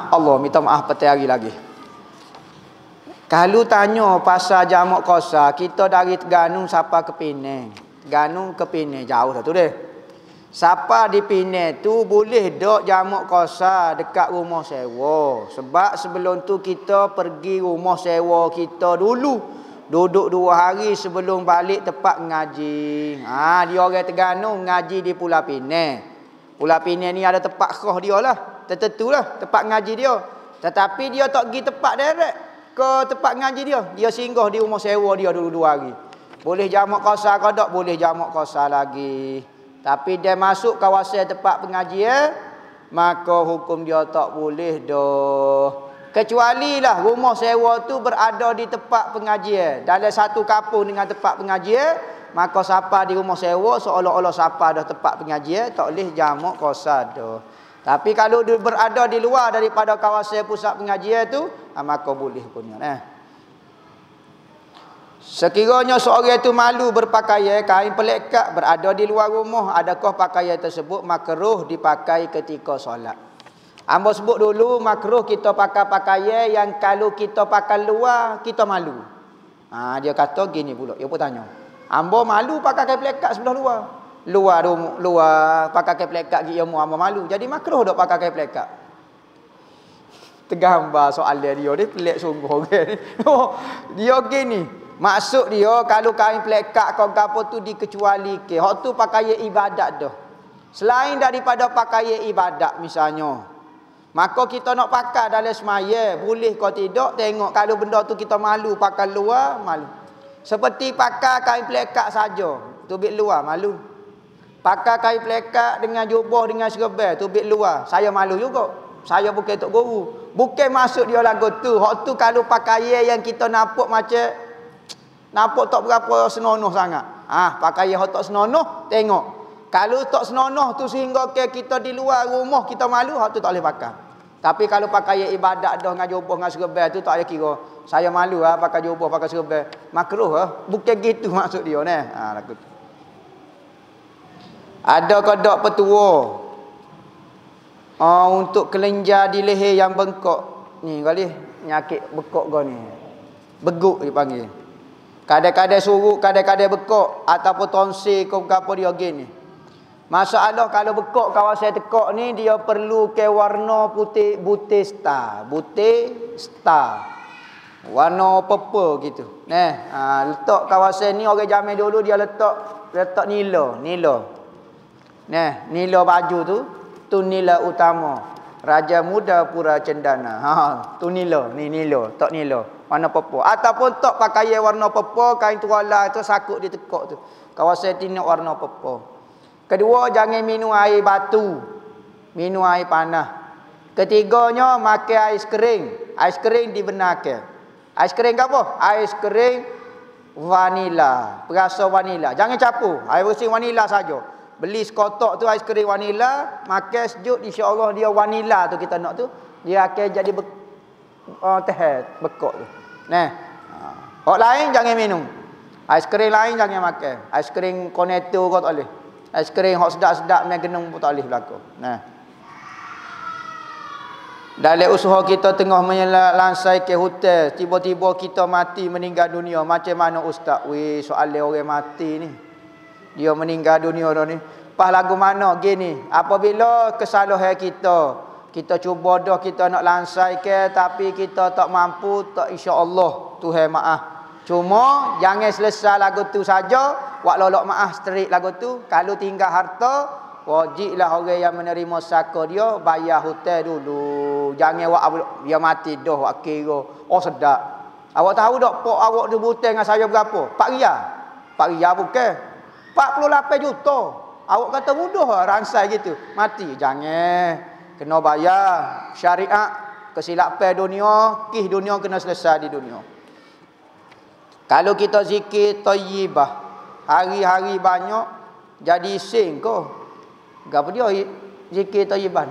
Allah minta maaf petai hari lagi. Kalau tanya pasal jamak kosa, kita dari Terengganu siapa ke Penang. Terengganu ke Penang jauh dah tu deh. Siapa di Penang tu boleh dok jamak kosa dekat rumah sewa. Sebab sebelum tu kita pergi rumah sewa kita dulu. Duduk 2 hari sebelum balik tempat ngaji. Dia orang Terengganu ngaji di Pulau Penang. Pulau Penang ni ada tempat khas dia lah. Tertentulah tempat ngaji dia. Tetapi dia tak pergi tempat direct ke tempat ngaji dia. Dia singgah di rumah sewa dia dulu 2 hari. Boleh jamak kosa ke tak? Boleh jamak kosa lagi. Tapi dia masuk kawasan tempat pengajian, maka hukum dia tak boleh dah. Kecuali lah rumah sewa tu berada di tempat pengajian. Dalam satu kampung dengan tempat pengajian, maka siapa di rumah sewa seolah-olah siapa dah tempat pengajian, tak boleh jamak kosa dah. Tapi kalau dia berada di luar daripada kawasan pusat pengajian tu, maka boleh punya. Sekiranya seorang itu malu berpakaian kain pelekat berada di luar rumah, adakah pakaian tersebut makruh dipakai ketika solat? Ambo sebut dulu makruh kita pakai pakaian yang kalau kita pakai luar kita malu. Dia kata gini pula, dia pun tanya. Ambo malu pakai kain pelekat sebelah luar. Luar pakai kain pelekat gitu ambo malu. Jadi makruh dok pakai kain pelekat. Tergambar soalan dia pelik sungguh orang ni. Dia gini. Maksud dia kalau kain pelekat kau gapo tu dikecualikan. Hak tu pakaian ibadat dah. Selain daripada pakaian ibadat misalnya, maka kita nak pakai dalam semaya, boleh kau tidak tengok kalau benda tu kita malu pakai luar, malu. Seperti pakai kain pelekat saja, tubik luar malu. Pakai kain pelekat dengan jubah dengan serban, tubik luar, saya malu juga. Saya bukan tok guru. Bukan maksud dia lagu tu. Hak tu kalau pakaian yang kita nampak macam nampak tak berapa senonoh sangat. Pakaian hak tak senonoh, tengok. Kalau tak senonoh tu sehingga kita di luar rumah kita malu, hak tu tak boleh pakai. Tapi kalau pakaian ibadat dah dengan jubah dengan serban tu tak ada kira. Saya malu pakai jubah pakai serban. Makruh bukan gitu maksud dia lagu tu. Ada kodok petua untuk kelenjar di leher yang bengkok. Ni kali penyakit bekok kau ni. Beguk dipanggil. Kadang-kadang surut, kadang-kadang bekok ataupun tonsil ke apa dia gini. Masalah kalau bekok kawasan tekak ni dia perlu ke warna putih butir star, warna purple gitu. Letak kawasan ni orang zaman dulu dia letak nila. Nila baju tu nila utama. Raja Muda Pura Cendana. Tu nila, ni nila, tak nila. Warna purple. Ataupun tak pakaian warna purple, kain tuala tu sakut di tekak tu. Kawasan tinok warna purple. Kedua, jangan minum air batu. Minum air panas. Ketiganya, makan ais kering. Ais kering dibenarkan. Ais kering apa? Ais kering vanila. Perasa vanila. Jangan campur. Air bersih vanila saja. Beli sekotak tu ais krim vanila, makan sejuk, insya-Allah dia vanila tu kita nak tu, dia akan jadi teh bekok tu. Hak lain jangan minum. Ais krim lain jangan makan. Ais krim cornetto kau tak boleh. Ais krim hak sedap-sedap main genung pun tak boleh berlaku. Dalam usaha kita tengah menyelansai ke hotel, tiba-tiba kita mati meninggal dunia. Macam mana ustaz? Soalan orang mati ni. Dia meninggal dunia dah ni. Pas lagu mana gini, apabila kesalahan kita cuba dah kita nak lansai ke tapi kita tak mampu, tak insya-Allah Tuhan maaf. Cuma jangan selesai lagu tu saja, wak lolok maaf strik lagu tu. Kalau tinggal harta, wajiblah orang yang menerima saka dia bayar hutang dulu. Jangan wak dia mati dah wak kira. Sedap. Awak tahu tak pok awak tu hutang dengan saya berapa? 4 riyal. 4 riyal bukan. 48 juta. Awak kata mudah rangsai gitu. Mati. Jangan. Kena bayar. Syariat. Kesilapan dunia. Kih dunia kena selesai di dunia. Kalau kita zikir tayyibah. Hari-hari banyak. Jadi sing kau. Apa dia zikir tayyibah?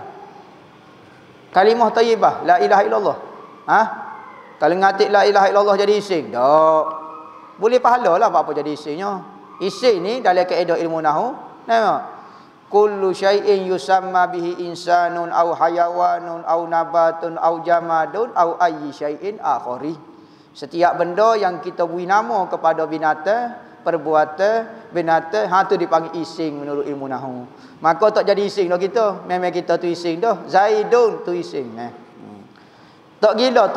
Kalimah tayyibah. La ilaha illallah. Kalau ngatik la ilaha illallah jadi sing. Tak. Boleh pahala lah apa-apa jadi isingnya. Ising ni dalam kaedah ilmu nahwu, nama kullu syai'in yusamma bihi insanun au hayawanun au nabatun au jamadun au ayyi syai'in akhari. Setiap benda yang kita beri nama kepada binatang, perbuatan binatang, tu dipanggil ising menurut ilmu nahwu. Maka tak jadi ising dah kita. Memang kita tu ising dah. Zaidun tu ising. Tak gila.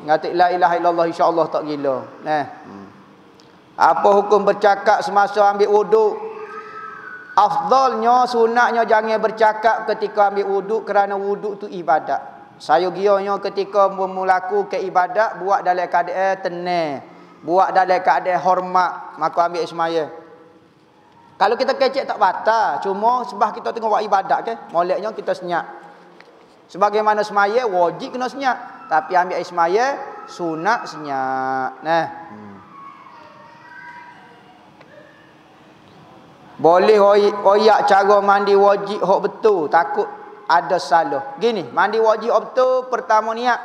Ngati la ilaha illallah insya-Allah tak gila. Apa hukum bercakap semasa ambil wuduk? Afdalnya, sunatnya jangan bercakap ketika ambil wuduk kerana wuduk tu ibadat. Saya gianya ketika memulaku ke ibadat, buat dalam keadaan tenang, buat dalam keadaan hormat, maka ambil semaya. Kalau kita kecek tak batal, cuma sebab kita tengok buat ibadat ke, moleknya kita senyap. Sebagaimana semaya wajib kena senyap, tapi ambil semaya sunat senyap. Boleh oyak cara mandi wajib hok betul, takut ada salah. Gini, mandi wajib hok betul, pertama niat.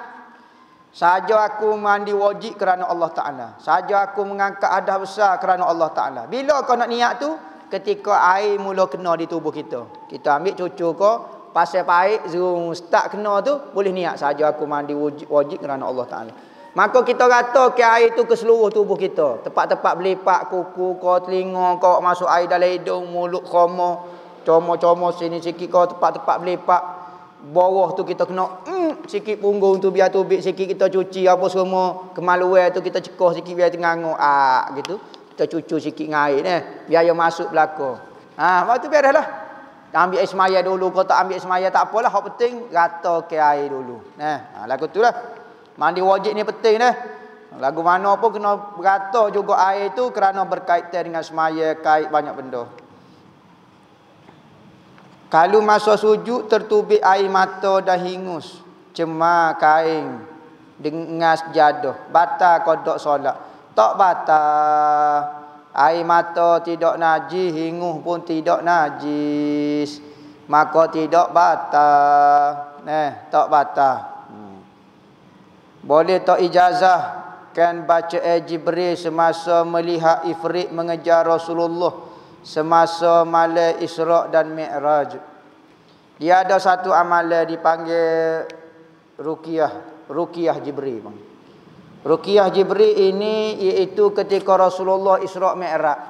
Saja aku mandi wajib kerana Allah Ta'ala. Saja aku mengangkat hadas besar kerana Allah Ta'ala. Bila kau nak niat tu? Ketika air mula kena di tubuh kita. Kita ambil cucu kau, pasal air, zoom, start kena tu, boleh niat. Saja aku mandi wajib kerana Allah Ta'ala. Maka kita rata ke air tu ke seluruh tubuh kita. Tempat-tempat belipak, kuku kau, telinga kau, masuk air dalam hidung, mulut khoma, comor-comor sini sikit kau, tempat-tempat belipak. Bawah tu kita kena sikit punggung tu biar tubik sikit, kita cuci apa semua. Kemaluan tu kita cekoh sikit biar tenganguk. Gitu. Kita cucu sikit dengan air biar dia masuk belakang. Lepas tu biar dah lah. Ambil air semaya dulu. Kau tak ambil semaya tak apalah. Yang penting rata ke air dulu. Lagu tu lah. Mandi wajib ni penting dah. Lagu mana pun kena berata juga air tu kerana berkaitan dengan semaya, kait banyak benda. Kalau masa sujud tertubik air mata dah hingus, cemar kain dengan sejadah, batal qada solat. Tak batal. Air mata tidak najis, hingus pun tidak najis, maka tidak batal. Tak batal. Boleh tak ijazah kan baca Jibril semasa melihat ifrit mengejar Rasulullah semasa malam Isra' dan Mi'raj. Dia ada satu amalan dipanggil Ruqyah Jibril. Ruqyah Jibril ini iaitu ketika Rasulullah Isra' Mi'raj.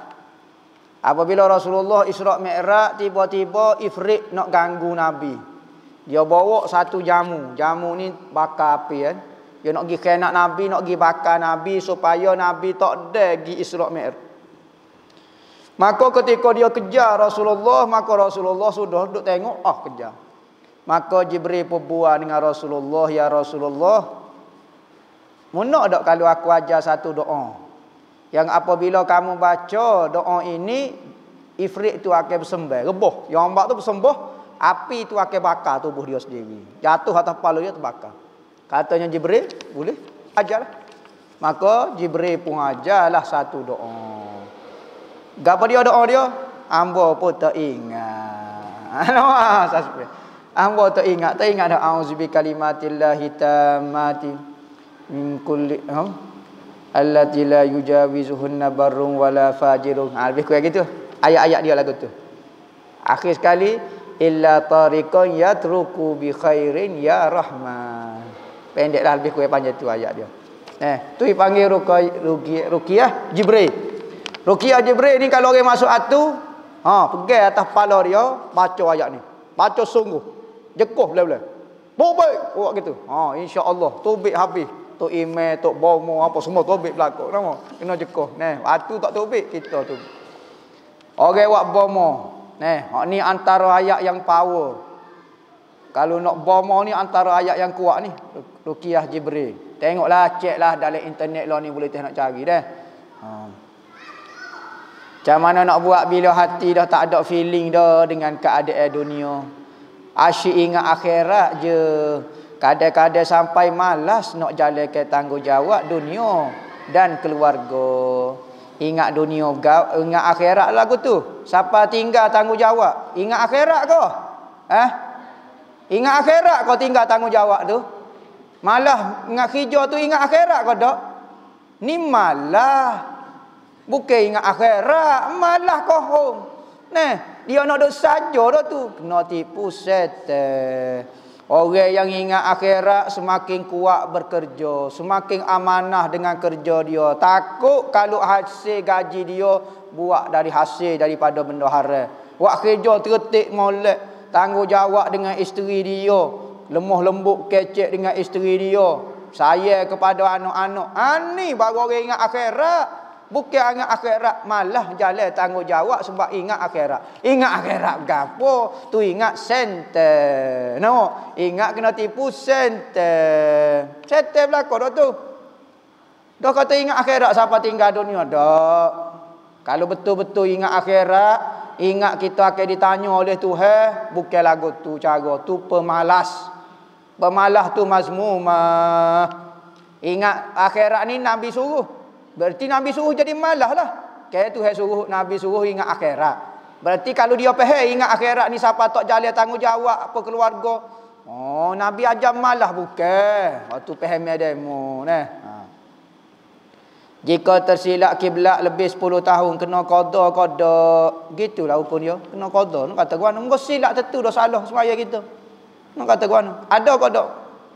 Apabila Rasulullah Isra' Mi'raj, tiba-tiba ifrit nak ganggu Nabi. Dia bawa satu jamu. Jamu ni bakar api kan. Dia nak pergi khianat Nabi, nak pergi bakar Nabi supaya Nabi tak ada pergi Isra' Mi'raj. Maka ketika dia kejar Rasulullah, maka Rasulullah sudah duduk tengok, kejar. Maka Jibril pun buat dengan Rasulullah, ya Rasulullah, munak tak kalau aku ajar satu doa yang apabila kamu baca doa ini, ifrit tu akan bersembah, rebah. Yang ombak tu bersembah, api tu akan bakar tubuh dia sendiri. Jatuh atas kepala dia terbakar. Katanya Jibril, boleh ajarlah. Maka Jibril pun ajarlah satu doa. Gapa dia doa dia? Hamba pun tak ingat. Hamba tak ingat dah. Auzubi kalimatillahi tammati min kulli allati la yujawizuhunna barrun wala fajirun. Lebih kurang gitu. Ayat-ayat dia lagu tu. Akhir sekali, illa tariqan yatruku bi khairin ya rahman. Pendeklah, lebih kurang panjang tu ayat dia. Tu dipanggil Ruqyah Jibril. Ruqyah Jibril ni kalau orang masuk atu, pegang atas kepala dia, baca ayat ni. Baca sungguh. Jekoh belah-belah. Tubik buat gitu. Insya-Allah tubik habis. Tok email, tok bomo apa semua tubik belakang. Nama kena jekoh. Atu tak tubik, kita tubik. Orang buat bomo. Ni antara ayat yang power. Kalau nak bomo ni antara ayat yang kuat ni. Ruqyah Jibril. Tengoklah, ceklah dalam internet lah ni, boleh nak cari dah. Macam mana nak buat bila hati dah tak ada feeling dah dengan keadaan dunia. Asyik ingat akhirat je. Kadang-kadang sampai malas nak jalankan tanggungjawab dunia dan keluarga. Ingat dunia, ingat akhirat lagu tu. Siapa tinggal tanggungjawab? Ingat akhirat kau? Ingat akhirat kau tinggal tanggungjawab tu? Malah ingat hijau tu ingat akhirat kau tak? Ni malah Bukan ingat akhirat, malah kohong. Nah, dia nak duk saja dah tu. Kena tipu setan. Orang yang ingat akhirat semakin kuat bekerja, semakin amanah dengan kerja dia. Takut kalau hasil gaji dia buat dari hasil daripada benda haram. Buat kerja tertik molek, tanggungjawab dengan isteri dia, lemah lembut kecek dengan isteri dia, sayang kepada anak-anak. Ni baru orang ingat akhirat. Bukan ingat akhirat, malah jalan tanggungjawab sebab ingat akhirat. Ingat akhirat gapo? Tu ingat senten. No, ingat kena tipu senten. Senten belaka dah tu. Dah kata ingat akhirat siapa tinggal dunia dak. Kalau betul-betul ingat akhirat, ingat kita akan ditanya oleh Tuhan, bukan lagu tu cara tu pemalas. Pemalas tu mazmumah. Ingat akhirat ni Nabi suruh. Berarti Nabi suruh jadi malah lah. Kayak Tuhan suruh, Nabi suruh ingat akhirat. Berarti kalau dia faham ingat akhirat ni siapa tak jalan tanggungjawab apa keluarga. Oh, Nabi ajar malah bukan. Waktu faham demo nah. Jika tersilap kiblat lebih 10 tahun kena qada. Gitulah hukum dia. Kena qada. Nak kata gua nak silap tentu dah salah semaya kita. Nak kata gua ada qada.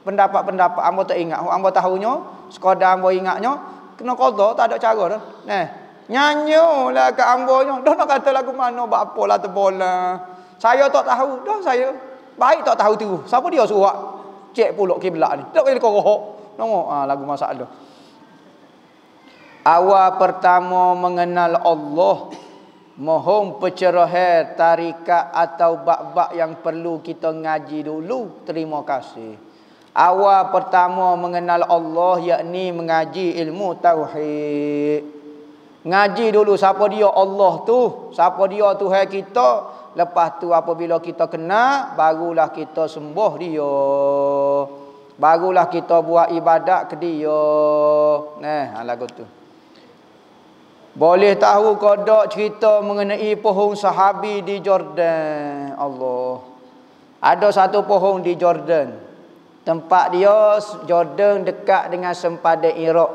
Pendapat-pendapat hangpa tak ingat. Hangpa tahunya, sekadar hangpa ingatnya kena qada, tak ada cara dah. Nah, nyanyolah kat hambanya. Dah nak kata lagu mana, buat apalah terbola. Saya tak tahu, dah saya. Baik tak tahu tu. Siapa dia suruh cek pulak kiblat ni? Tak boleh korok. Tengok lagu masalah. Awal pertama mengenal Allah, mohon pencerahan tarikat atau bab-bab yang perlu kita ngaji dulu. Terima kasih. Awal pertama mengenal Allah yakni mengaji ilmu tauhid. Ngaji dulu siapa dia Allah tu, siapa dia Tuhan kita. Lepas tu apabila kita kenal, barulah kita sembah dia. Barulah kita buat ibadat ke dia. Nah, lagu tu. Boleh tahu kodok cerita mengenai pohon sahabi di Jordan. Allah. Ada satu pohon di Jordan. Tempat dia Jordan dekat dengan sempadan Iraq.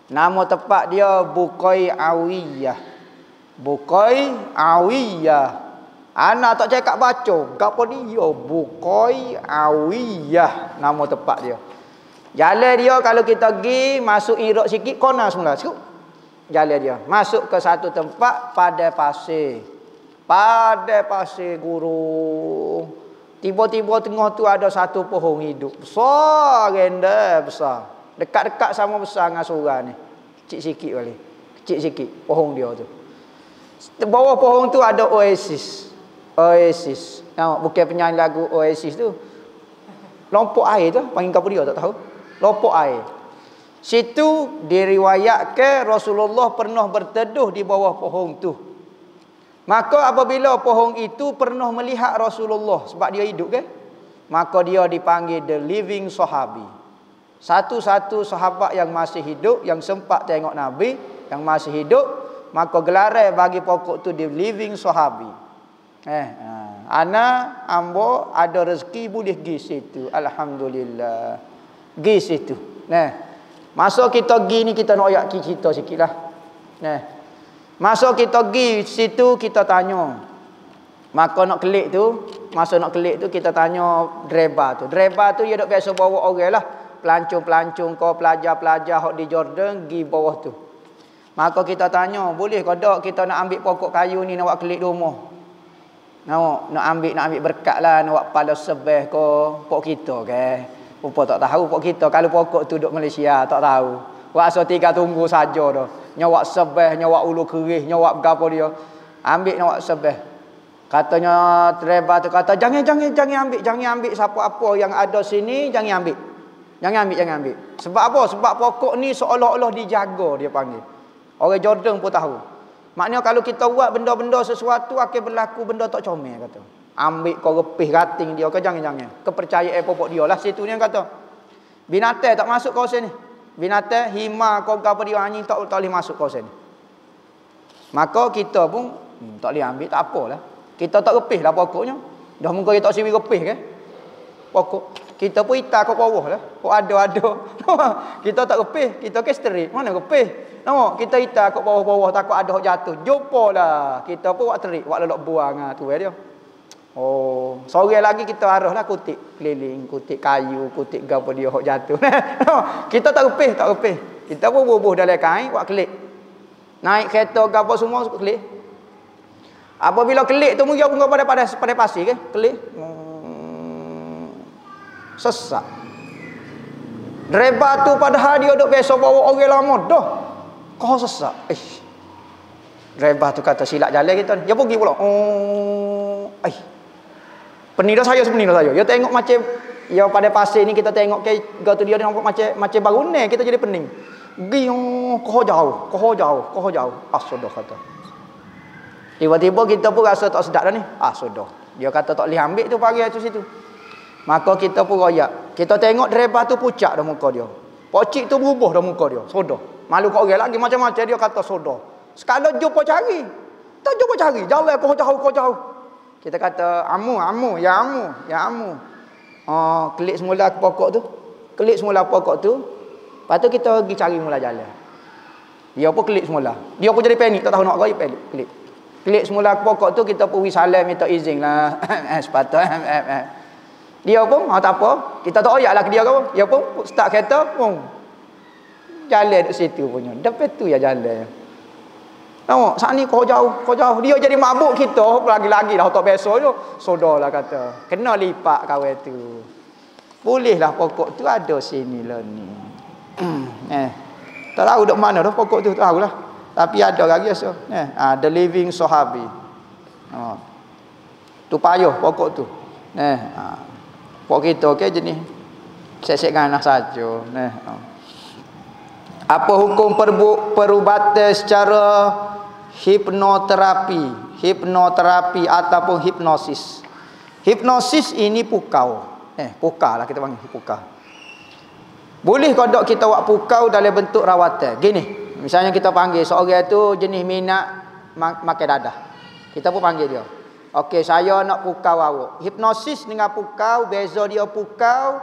Nama tempat dia Buqai Awiyah. Buqai Awiyah. Anak tak cakap baca. Gapo dia? Buqai Awiyah nama tempat dia. Jalan dia kalau kita pergi masuk Iraq sikit kona semula. Jalan dia masuk ke satu tempat pada pasir. Pada pasir guru. Tiba-tiba tengah tu ada satu pohon hidup. Besar, rendah besar. Dekat-dekat sama besar dengan surau ni. Kecil sikit kali. Kecil sikit pohon dia tu. Di bawah pohon tu ada oasis. Oasis. Nampak bukan penyanyi lagu Oasis tu. Lompok air tu, panggil apa dia tak tahu. Lompok air. Situ diriwayatkan Rasulullah pernah berteduh di bawah pohon tu. Maka apabila pohon itu pernah melihat Rasulullah sebab dia hidup kan, maka dia dipanggil the living sahabi. Satu-satu sahabat yang masih hidup, yang sempat tengok Nabi, yang masih hidup, maka gelaran bagi pokok tu the living sahabi. Ana ambo ada rezeki boleh pergi situ. Alhamdulillah. Pergi situ. Masa kita pergi ni kita nak ayat cerita sikitlah. Masa kita pergi situ kita tanya. Maka nak kelik tu, masa nak kelik tu kita tanya driver tu. Driver tu dia dok biasa bawa orang lah. Pelancong-pelancong kau pelajar-pelajar hok di Jordan pergi bawah tu. Maka kita tanya, boleh ke tak kita nak ambil pokok kayu ni nak buat kelik rumah? Nak ambil berkat lah, nak buat pala sebeh ke pokok kita ke. Rupa tak tahu pokok kita. Kalau pokok tu duduk Malaysia tak tahu. Waktu 3 tunggu saja dah. Nyawak sebeh, nyawak ulu kerih, nyawak gapo dia. Ambil nyawak sebeh. Katanya driver tu kata jangan ambil siapa apa yang ada sini jangan ambil. Jangan ambil. Sebab apa? Sebab pokok ni seolah-olah dijaga dia panggil. Orang Jordan pun tahu. Maknanya kalau kita buat benda-benda sesuatu akan berlaku benda tak comel kata. Ambil kau repih rating dia ke jangan. Kepercayaan pokok dia lah situ ni yang kata. Binatang tak masuk kawasan ni. Binatang hima kau apa dia anjing tak boleh masuk kawasan ni. Maka kita pun tak boleh ambil tak apalah. Kita tak repih lah pokoknya. Dah muka kita tak siwi repih ke? Pokok. Kita pun hitam kat bawah lah. Kok ada. Kita tak kepih, kita ke straight. Mana kepih? Nampak kita hitam kat bawah-bawah takut ada hok jatuh. Jumpalah. Kita pun buat terik, buat lelok buang tu dia. Oh, sore lagi kita arahlah kutik keliling, kutik kayu, kutik gapo dia hok jatuh. Kita tak kepih. Kita pun bubuh dalam kain buat kelik. Naik kereta gapo semua kelik. Apabila kelik tu mungkin pun pada pasir ke? Kelik. Sesak. Driver tu padahal dia duk biasa bawa orang lama dah. Kau sesak. Driver tu kata silap jalan kita ni. Dia pergi pula. Pening dah saya sepening dah saya. Dia tengok macam ya pada pasir ni kita tengok ke tu dia nampak macam baru ni kita jadi pening. Giung kau jauh. Sudah kata. Tiba-tiba kita pun rasa tak sedap dah ni. Sudah. Dia kata tak boleh ambil tu pagi tu situ. Maka kita pun royak. Kita tengok driver tu pucat dah muka dia. Pocik tu berubah dah muka dia. Sodah. Malu kat orang lagi macam-macam dia kata sodah. Sekali jumpa cari. Tak jumpa cari. Jalan kau jauh. Kita kata amu. Klik semula ke pokok tu. Lepas tu kita pergi cari mula jalan. Dia pun klik semula. Dia pun jadi panik. Tak tahu nak apa. Klik semula ke pokok tu. Kita pergi salam minta izin lah. Sepatutnya. Dia pun tak apa. Kita tak oyak lah ke dia ke. Dia pun start kereta pun jalan di situ punya. Dapat tu ya jalan. Nampak saat ni kau jauh. Dia jadi mabuk kita lagi-lagi dah tak biasa tu. Sodahlah kata. Kena lipat kawan tu. Bolehlah pokok tu ada sini lah ni. Tak tahu duk mana dah pokok tu, tahu lah. Tapi ada lagi so. The Living Sahabi. Tu payah pokok tu. Pokok kita okey jenis sesek ganas saja. Apa hukum perubatan secara hipnoterapi ataupun hipnosis? Hipnosis ini pukau. Pukau lah kita panggil pukau. Boleh kodok kita buat pukau dalam bentuk rawatan. Gini, misalnya kita panggil seorang tu jenis minat makan dadah. Kita pun panggil dia. Okey, saya nak pukau awak. Hipnosis dengan pukau, beza dia pukau,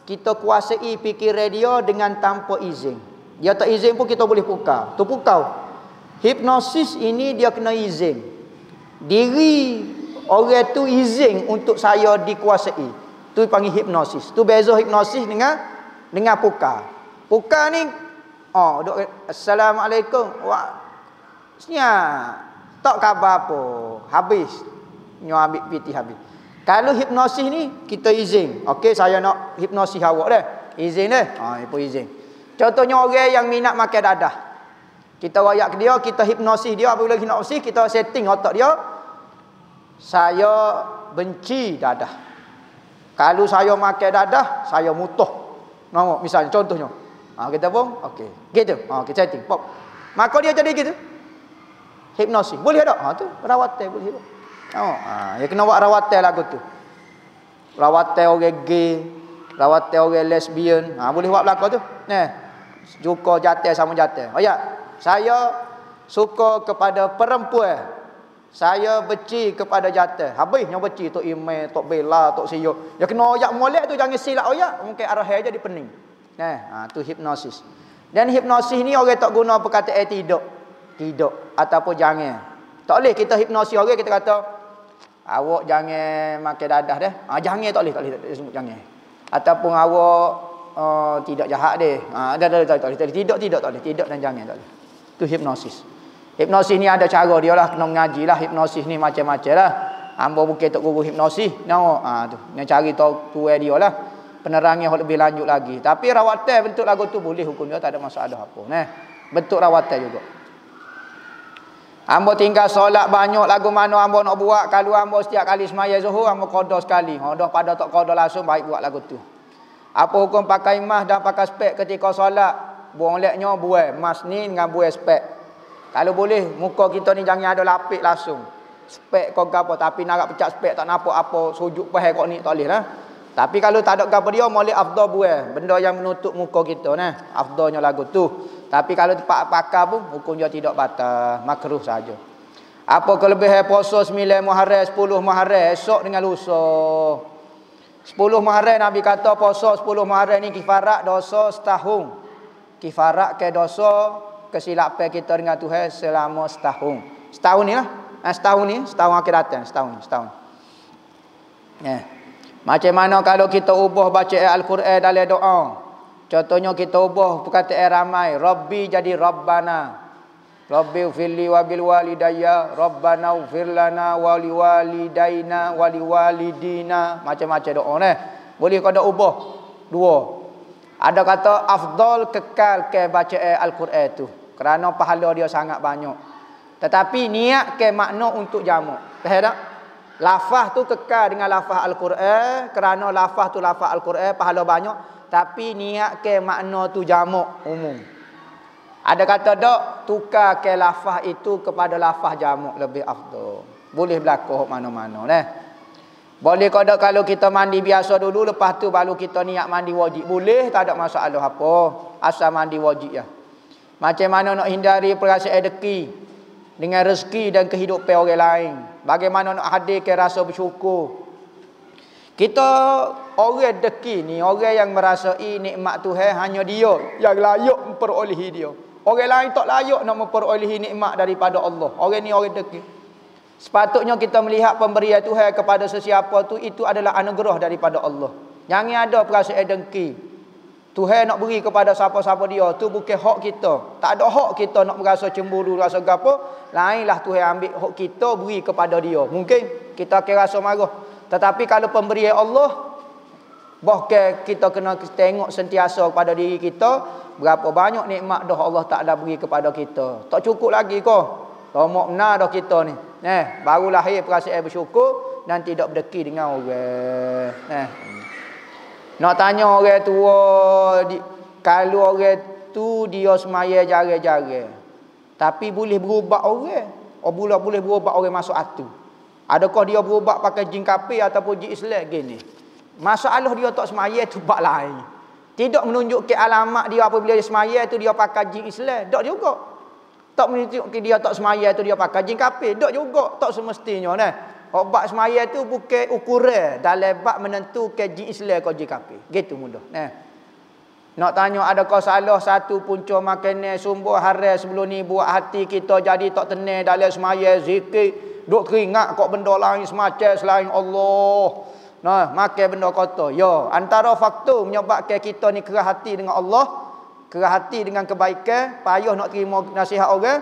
kita kuasai fikiran dia dengan tanpa izin. Dia tak izin pun kita boleh pukau. Tu pukau. Hipnosis ini dia kena izin. Diri orang tu izin untuk saya dikuasai. Tu panggil hipnosis. Tu beza hipnosis dengan pukau. Pukau ni Assalamualaikum. Tak khabar apa. Habis. Nyo ambil piti habis. Kalau hipnosis ni kita izin. Okey, saya nak hipnosis awak dah. Izin dah. Ibu izin. Contohnya orang yang minat makan dadah. Kita royak ke dia, kita hipnosis dia. Apabila hipnosis kita setting otak dia. Saya benci dadah. Kalau saya makan dadah, saya mutuh. Nampak misalnya contohnya. Kita pun okey. Gitu. Kita setting pop. Maka dia jadi gitu. Hipnosis. Boleh tak? Tu rawatan boleh. Ya kena buat rawatan lagu tu. Rawatan orang gay, rawatan orang lesbian. Boleh buat belakang tu. Suka jatuh sama jatuh. Saya suka kepada perempuan. Saya benci kepada jatuh. Habisnya benci tok email, tok bela, tok siyo. Ya kena oyak molek tu jangan silap oyak. Mungkin arah jadi pening. Tu hipnosis. Dan hipnosis ni orang tak guna perkataan tidak ataupun jangan. Tak boleh kita hipnosis orang kita kata awak jangan makan dadah dah. Jangan tak boleh sebut jangan. Ataupun awak tidak jahat deh. Tak boleh. Tidak tak boleh. Tidak dan jangan tak boleh. Itu hipnosis. Hipnosis ni ada cara dia lah, kena mengaji lah. Hipnosis ni macam-macam lah. Hamba bukan tok guru hipnosis. Tu. Yang cari tahu dia lah. Penerangnya lebih lanjut lagi. Tapi rawatan bentuk lagu tu boleh hukum dia, tak ada masalah apa. Bentuk rawatan juga. Hamba tinggal solat banyak lagu mana hamba nak buat. Kalau hamba setiap kali semaya zuhur hamba qada sekali. Dah pada tak qada langsung baik buat lagu tu. Apa hukum pakai emas dan pakai spek ketika solat? Buang leknya buai emas ni dengan buai spek. Kalau boleh muka kita ni jangan ada lapik langsung. Spek kau gapo tapi nak pecah spek tak nampak apa sujud pahal kau ni tak boleh lah. Tapi kalau tak ada gapo dia molek afdal buai. Benda yang menutup muka kita afdalnya lagu tu. Tapi kalau tempat pakar pun hukumnya tidak batal, makruh saja. Apa kelebihan puasa 9 Muharram, 10 Muharram esok dengan lusa? 10 Muharram Nabi kata puasa 10 Muharram ni kifarat dosa setahun. Kifarat ke dosa kesilapan kita dengan Tuhan selama setahun. Setahun ni lah. Setahun ni, setahun akhir datang, setahun. Macam mana kalau kita ubah baca Al-Quran dalam doa? Contohnya kita ubah perkataan ramai, Rabbi jadi Rabbana. Rabbi ufirli wa bil walidayya, Rabbana ufir lana wa li walidaina wa li walidina. Macam-macam doa ni. Boleh kau dak ubah dua. Ada kata afdal kekal ke baca Al-Quran tu kerana pahala dia sangat banyak. Tetapi niat ke makna untuk jamak. Faham tak? Lafaz tu kekal dengan lafaz Al-Quran kerana lafaz tu lafaz Al-Quran pahala banyak, tapi niat ke makna tu jamak umum. Ada kata dak tukar ke lafaz itu kepada lafaz jamak lebih afdal. Boleh berlaku mana-mana nah. Boleh kalau kita mandi biasa dulu, lepas tu baru kita niat mandi wajib. Boleh, tak ada masalah apa. Asal mandi wajib ya. Macam mana nak hindari perasaan deki dengan rezeki dan kehidupan orang lain. Bagaimana nak hadirkan rasa bersyukur. Kita orang deki ni, orang yang merasai nikmat Tuhan hanya dia yang layak memperolehi dia. Orang lain tak layak nak memperolehi nikmat daripada Allah. Orang ni orang deki. Sepatutnya kita melihat pemberian Tuhan kepada sesiapa tu itu adalah anugerah daripada Allah. Jangan ada perasaan dengki. Tuhan nak beri kepada siapa-siapa dia tu bukan hak kita. Tak ada hak kita nak merasa cemburu, rasa gapo. Lainlah Tuhan ambil hak kita beri kepada dia. Mungkin kita akan rasa marah. Tetapi kalau pemberian Allah, bahkan kita kena tengok sentiasa kepada diri kita, berapa banyak nikmat dah Allah Taala beri kepada kita. Tak cukup lagi kau. Tomak benar dah kita ni. Baru lahir perasaan bersyukur dan tidak berdeki dengan orang. Nak tanya orang tua, kalau orang tu dia semaya jari-jari, tapi boleh berubah orang. Boleh berubah orang masuk atu. Adakah dia berubah pakai jin kafir ataupun jin Islam gini? Masalah dia tak semaya tu bab lain. Tidak menunjukkan alamat dia apabila dia semaya tu dia pakai jin Islam. Tak juga. Tak menunjukkan dia tak semaya tu dia pakai jin kafir. Tak juga. Tak semestinya nah. Bab semaya tu bukan ukuran dalam bab menentukan jin Islam atau jin kafir. Gitu mudah. Nah. Nak tanya adakah salah satu punca makanan sumber haram sebelum ni buat hati kita jadi tak tenang dalam semaya zikir, duk keringat kok benda lain semacam selain Allah. Nah, makan benda kotor. Ya, antara faktor menyebabkan kita ni kerah hati dengan Allah, kerah hati dengan kebaikan, payah nak terima nasihat orang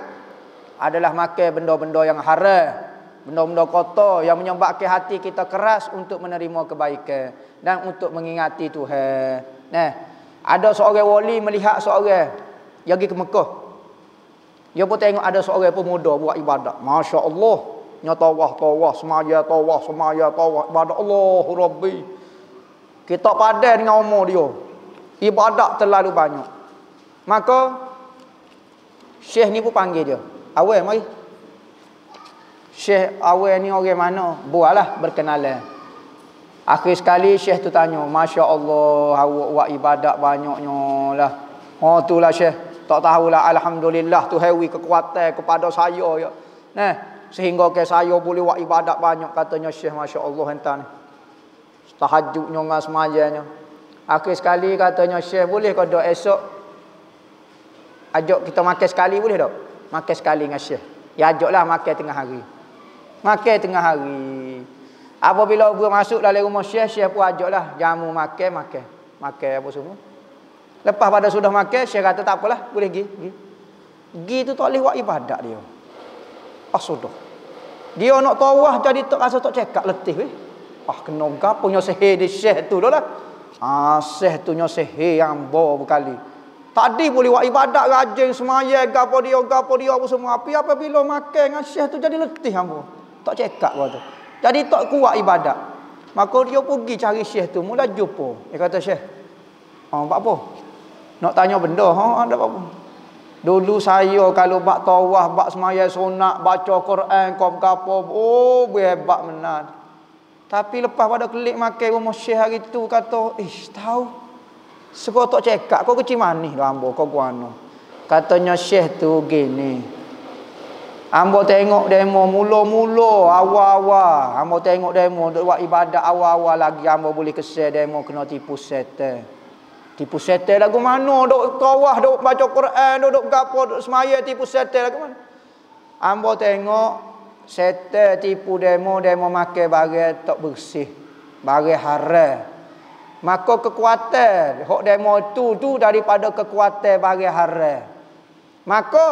adalah makan benda-benda yang haram, benda-benda kotor yang menyebabkan hati kita keras untuk menerima kebaikan dan untuk mengingati Tuhan. Nah, ada seorang wali melihat seorang yang pergi ke Mekah. Dia pun tengok ada seorang pemuda buat ibadat. Masya Allah. Nya tawah, semaya, ibadat Allah Rabbi. Kita padan dengan umur dia. Ibadat terlalu banyak. Maka Syekh ni pun panggil dia. Awal mari. Syekh awal ni orang mana? Buatlah berkenalan. Akhir sekali Syekh tu tanya, Masya Allah, awak buat ibadat banyaknya lah. Oh tu lah Syekh. Tak tahulah, Alhamdulillah tu hewi kekuatan kepada saya ya. Nah, sehingga ke saya boleh buat ibadat banyak, katanya Syekh. Masya Allah hentan. Tahajudnya dengan semajanya. Akhir sekali katanya Syekh, boleh kau doa esok ajak kita makan sekali, boleh tak? Makan sekali dengan Syekh. Ya ajaklah makan tengah hari. Makan tengah hari. Apabila masuk dalam rumah Syekh, Syekh pun ajaklah jamu makan apa semua. Lepas pada sudah makan, Syekh kata tak apalah, boleh pergi. Pergi tu tak boleh buat ibadat dia. Sudah. Dia nak tawah jadi tak rasa tak cekak letih weh. Kena gapo nya sihir di Syekh tu dah lah. Syekh tu nya sihir yang berkali. Tadi boleh buat ibadat rajin semaya gapo dia apa semua. Apabila makan dengan Syekh tu jadi letih hangbo. Tak cekak apa tu. Jadi tak kuat ibadat. Maka dia pergi cari Syekh tu, mula jumpa. Dia kata Syekh, buat apa? Nak tanya benda, ada apa? Dulu saya kalau bak tawah, bak semaya sunat, baca Quran, kau hebat benar. Tapi lepas pada kelik makan rumah Syekh hari tu kata, tahu. Segera tak cekak, kau kecil manis lah ambo, kau guano. Katanya Syekh tu gini. Ambo tengok demo mula-mula awal-awal. Ambo tengok demo duk buat ibadat awal-awal lagi ambo boleh kesel demo kena tipu setan. Tipu setan lagu mana? Duk tawah, duk baca Quran, duk gapo, duk semaya tipu setan lagu mana? Ambo tengok setan tipu demo makan barang tak bersih, barang haram. Maka kekuatan hok demo tu daripada kekuatan barang haram. Maka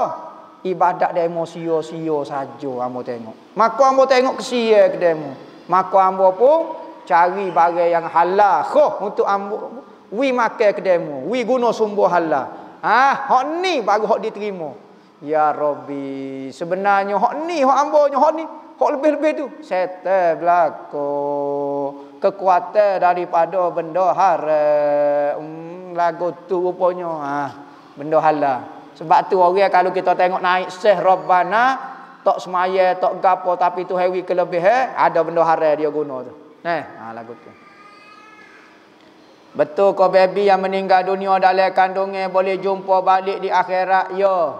ibadat demo sia-sia saja ambo tengok. Maka ambo tengok kesia ke demo. Maka ambo pun cari barang yang halal untuk ambo wi makan ke demo, wi guna sumber halal. Hok ni baru hok diterima. Ya Rabbi, sebenarnya hok ni hok ambo hok ni hok lebih-lebih tu setan belako. Kekuatan daripada benda haram. Lagu tu rupanya benda halal. Sebab tu orang kalau kita tengok naik Syekh Rabbana tak semaya tak gapo tapi tu hewi kelebihan ada benda haram dia guna tu. Lagu tu. Betul kau baby yang meninggal dunia dalam kandungan boleh jumpa balik di akhirat ya.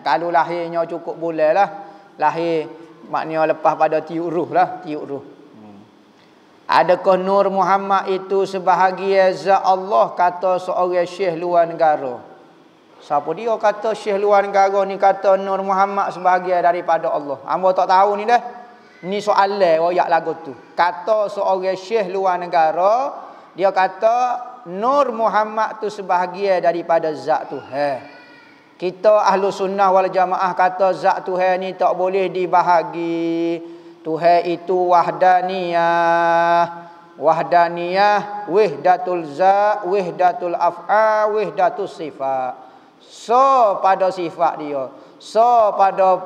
Kalau lahirnya cukup bulan lah. Lahir maknanya lepas pada tiup ruh lah, tiup ruh. Adakah Nur Muhammad itu sebahagian zat Allah kata seorang syekh luar negara? Siapa dia kata syekh luar negara ni kata Nur Muhammad sebahagian daripada Allah? Ambo tak tahu ni dah. Ni soalan royak lagu tu. Kata seorang syekh luar negara, dia kata Nur Muhammad tu sebahagian daripada zat Tuhan. Kita ahlu sunnah wal jamaah kata zat Tuhan ni tak boleh dibahagi. Tuhan itu wahdaniyah. Wahdaniyah, wahdatul zat, wahdatul af'a, wahdatul sifat. So pada sifat dia, so pada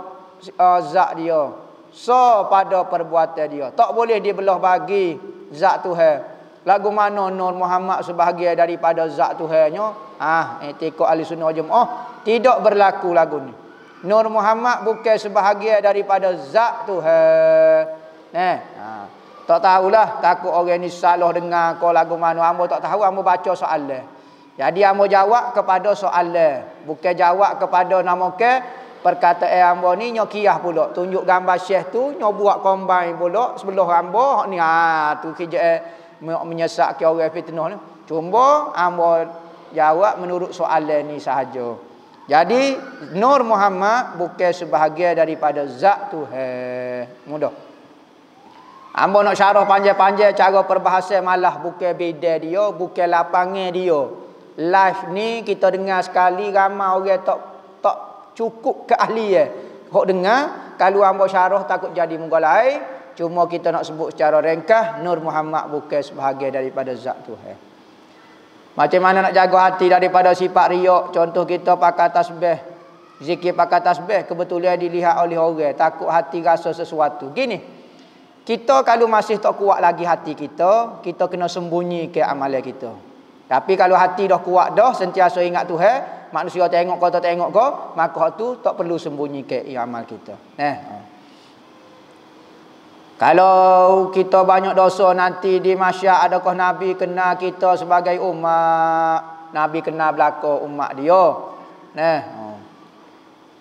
zat dia, so pada perbuatan dia. Tak boleh dibelah bagi zat Tuhan. Lagu mana Nur Muhammad sebahagian daripada zat Tuhannya? Etika ahli sunnah jemaah tidak berlaku lagu ni. Nur Muhammad bukan sebahagian daripada zat Tuhan. Tak tahulah, takut orang ni salah dengar kau lagu mana. Ambo tak tahu, ambo baca soalan. Jadi ambo jawab kepada soalan, bukan jawab kepada nama ke perkataan ambo ni nyokiyah pula. Tunjuk gambar syekh tu nyo buat combine pula sebelah ambo ni tu kerja menyesatkan orang fitnah ni. Cuma ambo jawab menurut soalan ni sahaja. Jadi Nur Muhammad bukan sebahagian daripada zat Tuhan. Mudah. Ambo nak syarah panjang-panjang cara perbahasan malah bukan beda dia, bukan lapangan dia. Live ni kita dengar sekali ramai orang tak cukup keahlian. Hok dengar, kalau ambo syarah takut jadi muka lain. Cuma kita nak sebut secara ringkas, Nur Muhammad bukan sebahagian daripada zat Tuhan. Macam mana nak jaga hati daripada sifat riak? Contoh kita pakai tasbih, zikir pakai tasbih, kebetulan dilihat oleh orang, takut hati rasa sesuatu. Gini, kita kalau masih tak kuat lagi hati kita kena sembunyi ke amalan kita. Tapi kalau hati dah kuat dah, sentiasa ingat Tuhan, manusia tengok kau tak tengok kau, maka tu tak perlu sembunyi ke amal kita. Kalau kita banyak dosa nanti di masyarakat, adakah Nabi kenal kita sebagai umat? Nabi kenal belaka umat dia.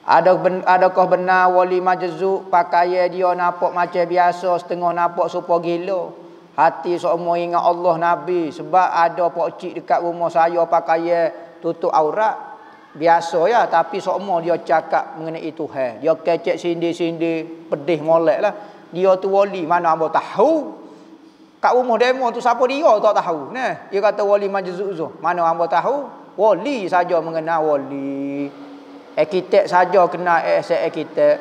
Adakah benar wali majzub pakaian dia nampak macam biasa, setengah nampak supaya gila? Hati semua ingat Allah Nabi. Sebab ada pak cik dekat rumah saya pakaian tutup aurat. Biasa ya, tapi semua dia cakap mengenai Tuhan. Dia kecek sindi-sindi, pedih molek lah. Dia tu wali, mana ambo tahu? Kat rumah demo tu siapa dia tak tahu. Dia kata wali majzub tu. Mana ambo tahu? Wali saja mengenal wali. Arkitek saja kenal arkitek.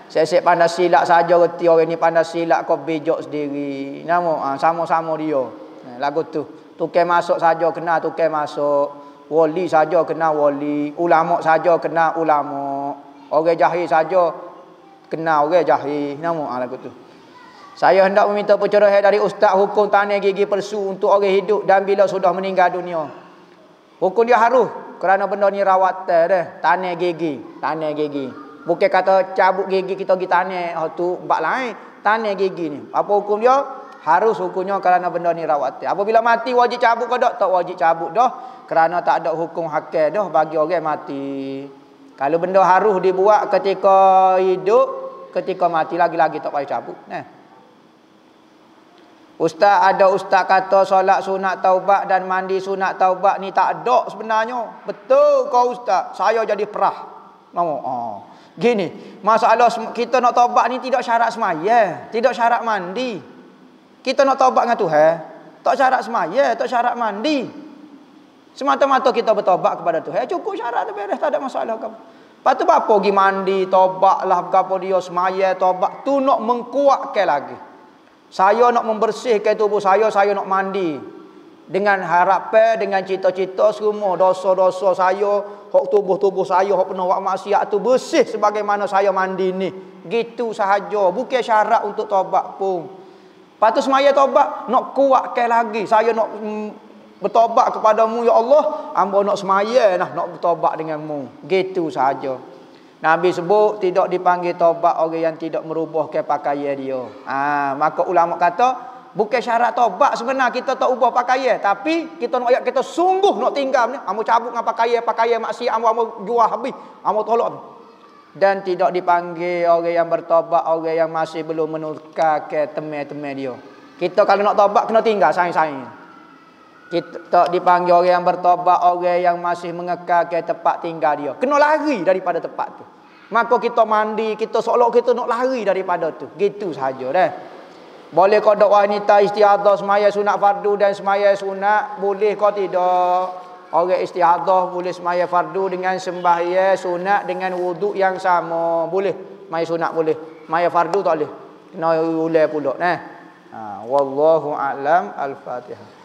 Sesek pandai silap saja reti orang ni pandai silap kau bejok sendiri. Nama sama-sama dia. Lagu tu. Tukar masuk saja kenal tukar masuk. Wali saja kenal wali. Ulama saja kenal ulama. Orang jahil saja kenal orang jahil. Nama lagu tu. Saya hendak meminta pencerahan dari ustaz hukum tanah gigi palsu untuk orang hidup dan bila sudah meninggal dunia. Hukum dia harus kerana benda ni rawatan dah. Tanah gigi, tanah gigi. Bukan kata cabut gigi kita pergi tanah tu bab lain. Tanah gigi ni. Apa hukum dia? Harus hukumnya kerana benda ni rawatan. Apabila mati wajib cabut ke tak? Tak wajib cabut dah. Kerana tak ada hukum hakik dah bagi orang mati. Kalau benda harus dibuat ketika hidup, ketika mati lagi-lagi tak payah cabut. Ustaz kata solat sunat taubat dan mandi sunat taubat ni tak ada sebenarnya. Betul kau ustaz. Saya jadi perah. Gini, masalah kita nak taubat ni tidak syarat semaya, tidak syarat mandi. Kita nak taubat dengan Tuhan, tak syarat semaya, tak syarat mandi. Semata-mata kita bertaubat kepada Tuhan, cukup syarat tu beres, tak ada masalah. Lepas tu apa pergi mandi, taubat lah berapa dia semaya, taubat tu nak mengkuatkan lagi. Saya nak membersihkan tubuh saya nak mandi. Dengan harapan, dengan cita-cita semua dosa-dosa saya, hak tubuh-tubuh saya, hak penuh buat maksiat tu bersih sebagaimana saya mandi ni. Gitu sahaja, bukan syarat untuk taubat pun. Lepas tu semaya taubat, nak kuatkan lagi. Saya nak bertaubat kepadamu ya Allah, hamba nak semaya nak bertaubat denganmu. Gitu sahaja. Nabi sebut tidak dipanggil taubat orang yang tidak merubahkan pakaian dia. Maka ulama kata bukan syarat taubat sebenarnya kita tak ubah pakaian, tapi kita nak kita sungguh nak tinggal ni, amo cabut dengan pakaian maksiat, amo jual habis, amo tolak. Dan tidak dipanggil orang yang bertaubat orang yang masih belum menukar ke teman-teman dia. Kita kalau nak taubat kena tinggal saing-saing. Kita tak dipanggil orang yang bertaubat orang yang masih mengekal ke tempat tinggal dia. Kena lari daripada tempat tu. Maka kita mandi, kita seolah kita nak lari daripada tu. Gitu sahaja dah. Boleh kau dok wanita istihadah semaya sunat fardu dan semaya sunat, boleh kau tidak? Orang istihadah boleh semaya fardu dengan sembahyang sunat dengan wuduk yang sama. Boleh. Semaya sunat boleh. Semaya fardu tak boleh. Kena ulai pula wallahu a'lam. Al-Fatihah.